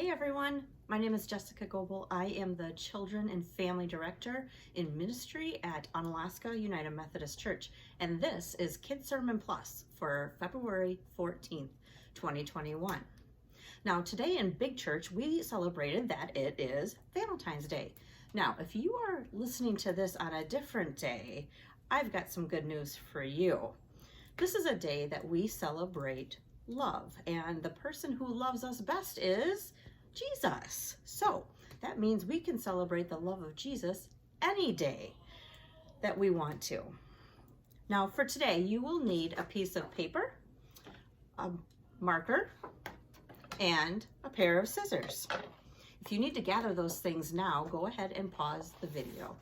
Hey everyone, my name is Jessica Goebel. I am the Children and Family Director in Ministry at Onalaska United Methodist Church, and this is Kids Sermon Plus for February 14th, 2021. Now today in Big Church, we celebrated that it is Valentine's Day. Now, if you are listening to this on a different day, I've got some good news for you. This is a day that we celebrate love, and the person who loves us best is Jesus. So that means we can celebrate the love of Jesus any day that we want to. Now for today, you will need a piece of paper, a marker, and a pair of scissors. If you need to gather those things now, go ahead and pause the video.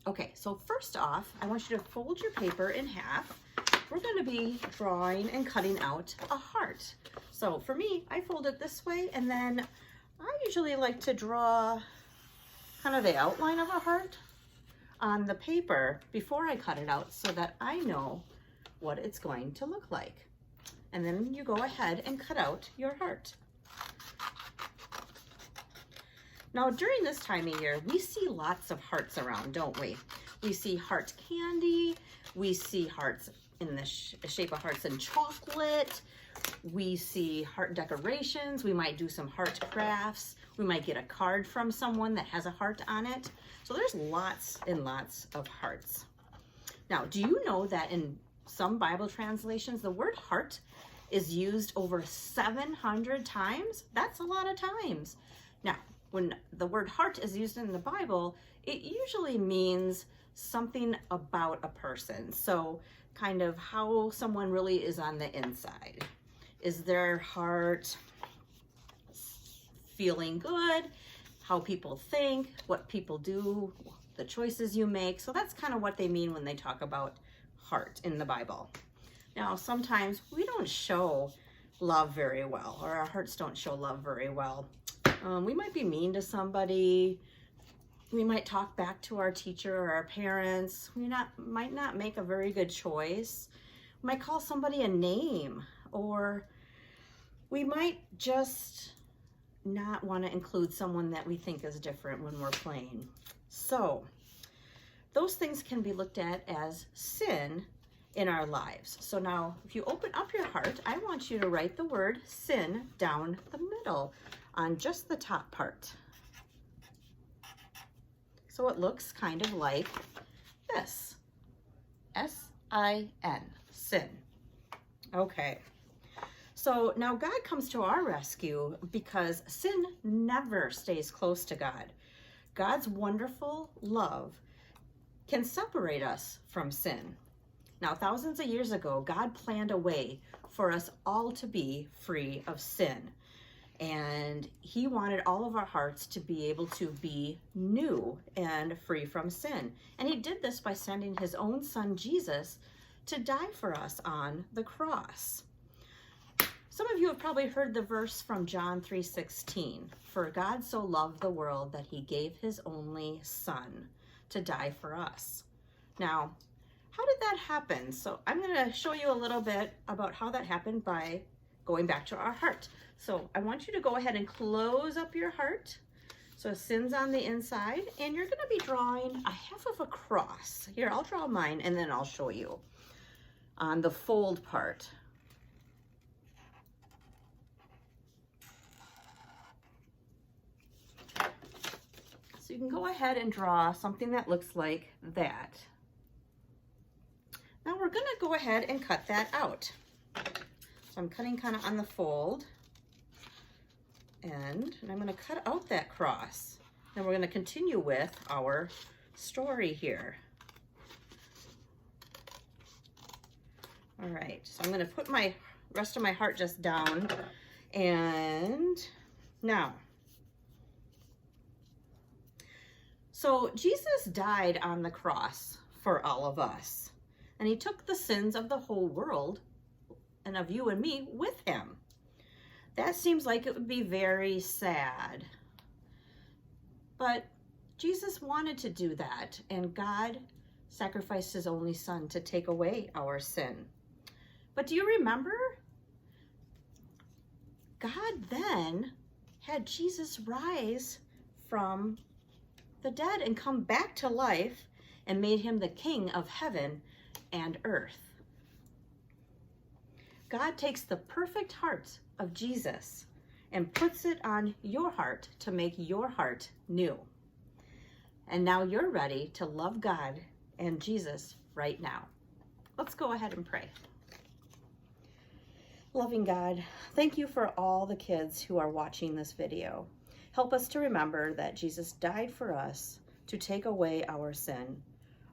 Okay, so first off, I want you to fold your paper in half. We're going to be drawing and cutting out a heart. So for me, I fold it this way, and then I usually like to draw kind of the outline of a heart on the paper before I cut it out so that I know what it's going to look like. And then you go ahead and cut out your heart. Now, during this time of year, we see lots of hearts around, don't we? We see heart candy, we see hearts in the shape of hearts and chocolate, we see heart decorations, we might do some heart crafts, we might get a card from someone that has a heart on it. So there's lots and lots of hearts. Now, do you know that in some Bible translations, the word heart is used over 700 times? That's a lot of times. Now, when the word heart is used in the Bible, it usually means something about a person. So kind of how someone really is on the inside. Is their heart feeling good? How people think, what people do, the choices you make. So that's kind of what they mean when they talk about heart in the Bible. Now, sometimes we don't show love very well, or our hearts don't show love very well. We might be mean to somebody. We might talk back to our teacher or our parents. We might not make a very good choice. We might call somebody a name, or we might just not want to include someone that we think is different when we're playing. So those things can be looked at as sin in our lives. So now, if you open up your heart, I want you to write the word sin down the middle on just the top part. So it looks kind of like this. S-I-N, sin. Okay. So now God comes to our rescue because sin never stays close to God. God's wonderful love can separate us from sin. Now, thousands of years ago, God planned a way for us all to be free of sin. And he wanted all of our hearts to be able to be new and free from sin. And he did this by sending his own son, Jesus, to die for us on the cross. Some of you have probably heard the verse from John 3:16. For God so loved the world that he gave his only son to die for us. Now, how did that happen? So I'm going to show you a little bit about how that happened by going back to our heart. So I want you to go ahead and close up your heart. So sin's on the inside, and you're going to be drawing a half of a cross. Here, I'll draw mine, and then I'll show you on the fold part. So you can go ahead and draw something that looks like that. Now we're going to go ahead and cut that out. So I'm cutting kind of on the fold, and I'm going to cut out that cross. Then we're going to continue with our story here. All right, so I'm going to put my rest of my heart just down, and now, so Jesus died on the cross for all of us, and he took the sins of the whole world and of you and me with him. That seems like it would be very sad. But Jesus wanted to do that, and God sacrificed his only son to take away our sin. But do you remember God then had Jesus rise from the dead and come back to life and made him the king of heaven and earth. God takes the perfect heart of Jesus and puts it on your heart to make your heart new. And now you're ready to love God and Jesus right now. Let's go ahead and pray. Loving God, thank you for all the kids who are watching this video. Help us to remember that Jesus died for us to take away our sin.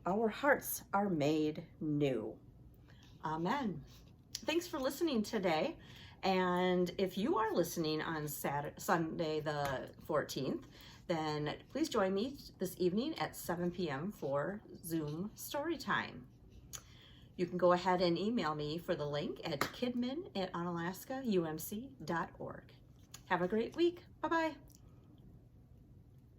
Our hearts are made new. Amen. Thanks for listening today. And if you are listening on Sunday the 14th, then please join me this evening at 7 p.m. for Zoom story time. You can go ahead and email me for the link at kidmin@onalaskaumc.org. Have a great week. Bye-bye.